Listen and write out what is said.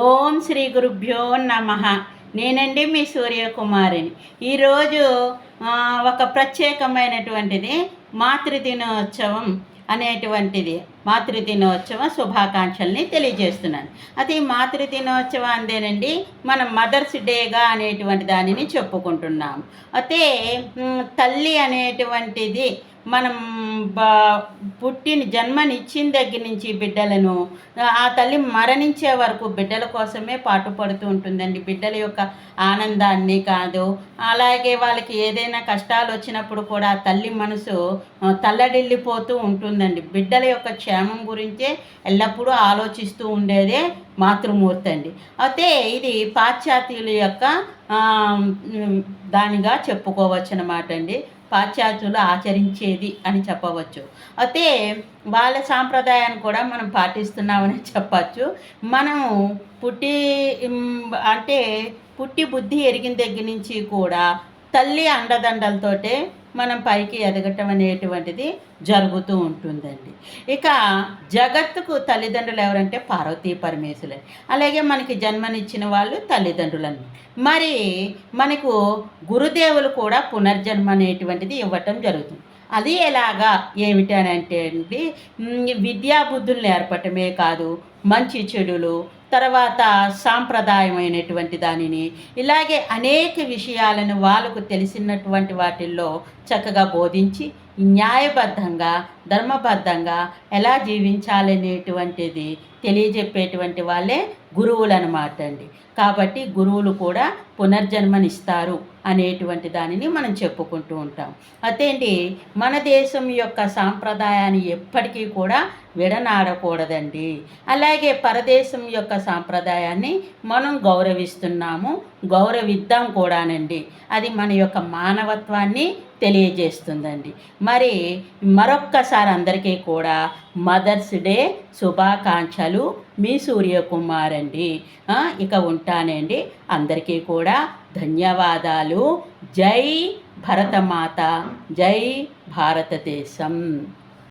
ఓం శ్రీ గురుభ్యో నమః. నేనండి మీ సూర్యకుమారిని. ఈరోజు ఒక ప్రత్యేకమైనటువంటిది మాతృదినోత్సవం అనేటువంటిది మాతృదినోత్సవ శుభాకాంక్షల్ని తెలియజేస్తున్నాను. అది మాతృదినోత్సవం అందేనండి మనం మదర్స్ డేగా అనేటువంటి దానిని చెప్పుకుంటున్నాము. అయితే తల్లి అనేటువంటిది మనం జన్మనిచ్చిన దగ్గర నుంచి బిడ్డలను ఆ తల్లి మరణించే వరకు బిడ్డల కోసమే పాటుపడుతూ ఉంటుందండి. బిడ్డల యొక్క ఆనందాన్ని కాదు, అలాగే వాళ్ళకి ఏదైనా కష్టాలు వచ్చినప్పుడు కూడా ఆ తల్లి మనసు తల్లడిల్లిపోతూ ఉంటుందండి. బిడ్డల యొక్క క్షేమం గురించే ఎల్లప్పుడూ ఆలోచిస్తూ ఉండేదే మాతృమూర్తి అండి. అయితే ఇది పాశ్చాత్యుల యొక్క దానిగా చెప్పుకోవచ్చు అన్నమాట అండి. పాశ్చాత్యులు ఆచరించేది అని చెప్పవచ్చు. అయితే వాళ్ళ సాంప్రదాయాన్ని కూడా మనం పాటిస్తున్నామని చెప్పచ్చు. మనము పుట్టి అంటే పుట్టి బుద్ధి ఎరిగిన దగ్గర నుంచి కూడా తల్లి అండదండలతోటే మనం పైకి ఎదగటం అనేటువంటిది జరుగుతూ ఉంటుందండి. ఇక జగత్తుకు తల్లిదండ్రులు ఎవరంటే పార్వతీ పరమేశ్వరులు. అలాగే మనకి జన్మనిచ్చిన వాళ్ళు తల్లిదండ్రులని. మరి మనకు గురుదేవులు కూడా పునర్జన్మ అనేటువంటిది ఇవ్వటం జరుగుతుంది. అది ఎలాగా ఏమిటి అని అంటే అండి, విద్యాబుద్ధులు నేర్పటమే కాదు, మంచి చెడులు, తర్వాత సాంప్రదాయమైనటువంటి దానిని, ఇలాగే అనేక విషయాలను వాళ్ళకు తెలిసినటువంటి వాటిల్లో చక్కగా బోధించి న్యాయబద్ధంగా ధర్మబద్ధంగా ఎలా జీవించాలనేటువంటిది తెలియజెప్పేటువంటి వాళ్ళే గురువులు అన్నమాట అండి. కాబట్టి గురువులు కూడా పునర్జన్మనిస్తారు అనేటువంటి దానిని మనం చెప్పుకుంటూ ఉంటాం. అదేంటి, మన దేశం యొక్క సాంప్రదాయాన్ని ఎప్పటికీ కూడా విడనాడకూడదండి. అలాగే పరదేశం యొక్క సాంప్రదాయాన్ని మనం గౌరవిస్తున్నాము, గౌరవిద్దాం కూడానండి. అది మన యొక్క మానవత్వాన్ని తెలియజేస్తుందండి. మరి మరొక్కసారి అందరికీ కూడా మదర్స్ డే శుభాకాంక్షలు. మీ సూర్యకుమార్ అండి. ఇక ఉంటానండి. అందరికీ కూడా ధన్యవాదాలు. జై భరతమాత, జై భారతదేశం.